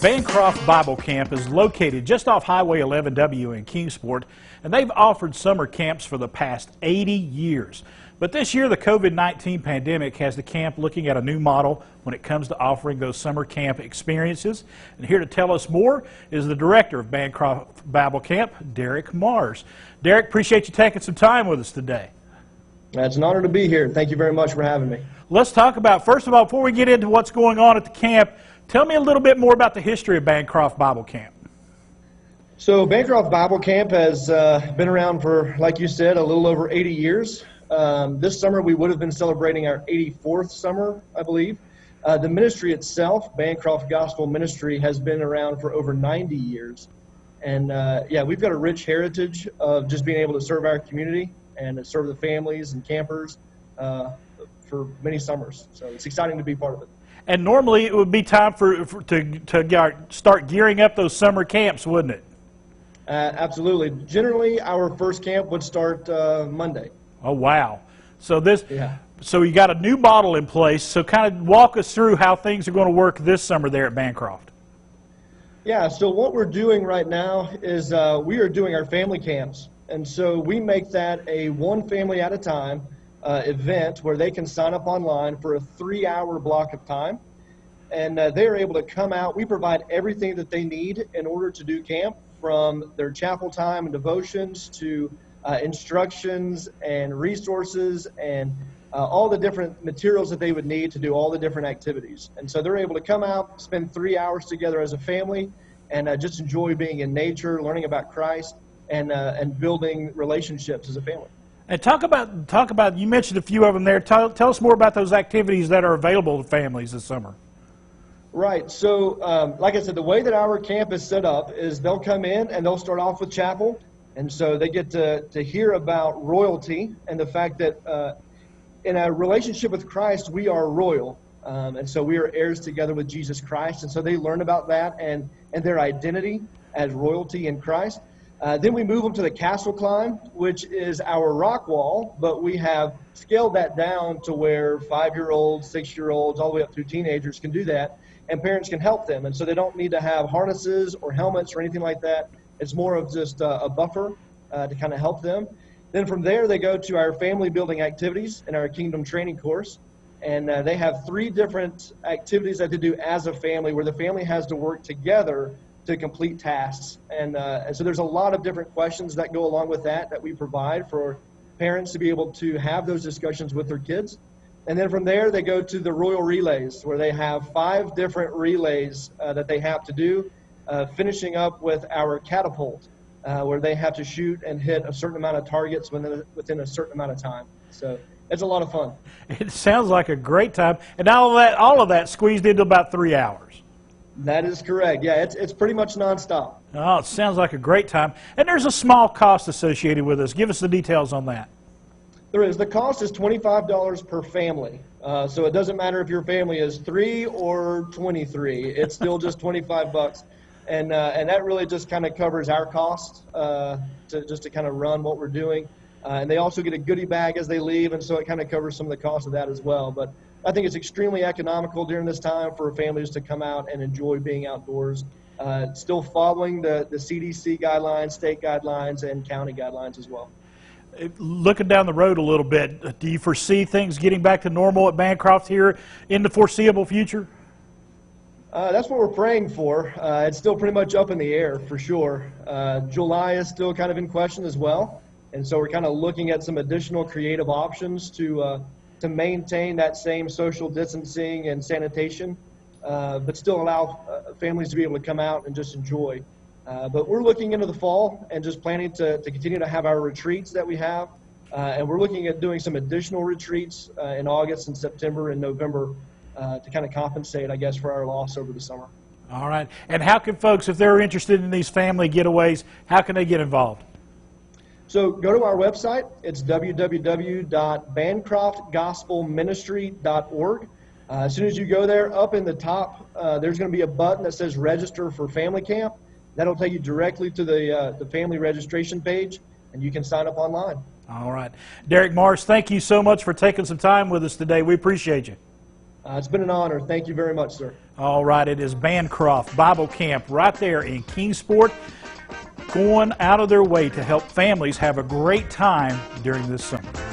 Bancroft Bible Camp is located just off Highway 11W in Kingsport, and they've offered summer camps for the past 80 years. But this year, the COVID-19 pandemic has the camp looking at a new model when it comes to offering those summer camp experiences. And here to tell us more is the director of Bancroft Bible Camp, Derrick Marrs. Derrick, appreciate you taking some time with us today. It's an honor to be here. Thank you very much for having me. Let's talk about, first of all, before we get into what's going on at the camp, tell me a little bit more about the history of Bancroft Bible Camp. So Bancroft Bible Camp has been around for, like you said, a little over 80 years. This summer we would have been celebrating our 84th summer, I believe. The ministry itself, Bancroft Gospel Ministry, has been around for over 90 years. And yeah, we've got a rich heritage of just being able to serve our community and serve the families and campers for many summers. So it's exciting to be part of it. And normally it would be time to start gearing up those summer camps, wouldn't it? Absolutely. Generally, our first camp would start Monday. Oh, wow. So so you got a new model in place. So kind of walk us through how things are going to work this summer there at Bancroft. Yeah, so what we're doing right now is we are doing our family camps. And so we make that a one family at a time event where they can sign up online for a 3-hour block of time. And they're able to come out. We provide everything that they need in order to do camp, from their chapel time and devotions to instructions and resources and all the different materials that they would need to do all the different activities. And so they're able to come out, spend 3 hours together as a family, and just enjoy being in nature, learning about Christ, and building relationships as a family. And talk about, you mentioned a few of them there. Tell us more about those activities that are available to families this summer. Right. So, like I said, the way that our camp is set up is they'll come in and they'll start off with chapel. And so they get to hear about royalty and the fact that in a relationship with Christ, we are royal. And so we are heirs together with Jesus Christ. And so they learn about that and their identity as royalty in Christ. Then we move them to the castle climb, which is our rock wall, but we have scaled that down to where 5-year-olds, 6-year-olds, all the way up through teenagers can do that, and parents can help them. And so they don't need to have harnesses or helmets or anything like that. It's more of just a buffer to kind of help them. Then from there, they go to our family building activities in our Kingdom training course. And they have 3 different activities that they do as a family where the family has to work together to complete tasks. And so there's a lot of different questions that go along with that we provide for parents to be able to have those discussions with their kids. And then from there, they go to the Royal Relays, where they have 5 different relays that they have to do, finishing up with our catapult, where they have to shoot and hit a certain amount of targets within a certain amount of time. So it's a lot of fun. It sounds like a great time. And all of that squeezed into about 3 hours. That is correct. Yeah, it's pretty much nonstop. Oh, it sounds like a great time. And there's a small cost associated with this. Give us the details on that. There is. The cost is $25 per family. So it doesn't matter if your family is 3 or 23. It's still just $25. And that really just kind of covers our cost to kind of run what we're doing. And they also get a goodie bag as they leave, and so it kind of covers some of the cost of that as well. But I think it's extremely economical during this time for families to come out and enjoy being outdoors, still following the CDC guidelines, state guidelines, and county guidelines as well. Looking down the road a little bit, do you foresee things getting back to normal at Bancroft here in the foreseeable future? That's what we're praying for. It's still pretty much up in the air for sure. July is still kind of in question as well. And so we're kind of looking at some additional creative options to maintain that same social distancing and sanitation, but still allow families to be able to come out and just enjoy. But we're looking into the fall and just planning to continue to have our retreats that we have. And we're looking at doing some additional retreats in August and September and November to kind of compensate, I guess, for our loss over the summer. All right. And how can folks, if they're interested in these family getaways, how can they get involved? So go to our website. It's www.bancroftgospelministry.org. As soon as you go there, up in the top, there's going to be a button that says Register for Family Camp. That'll take you directly to the family registration page, and you can sign up online. All right. Derrick Marrs, thank you so much for taking some time with us today. We appreciate you. It's been an honor. Thank you very much, sir. All right, it is Bancroft Bible Camp right there in Kingsport, going out of their way to help families have a great time during this summer.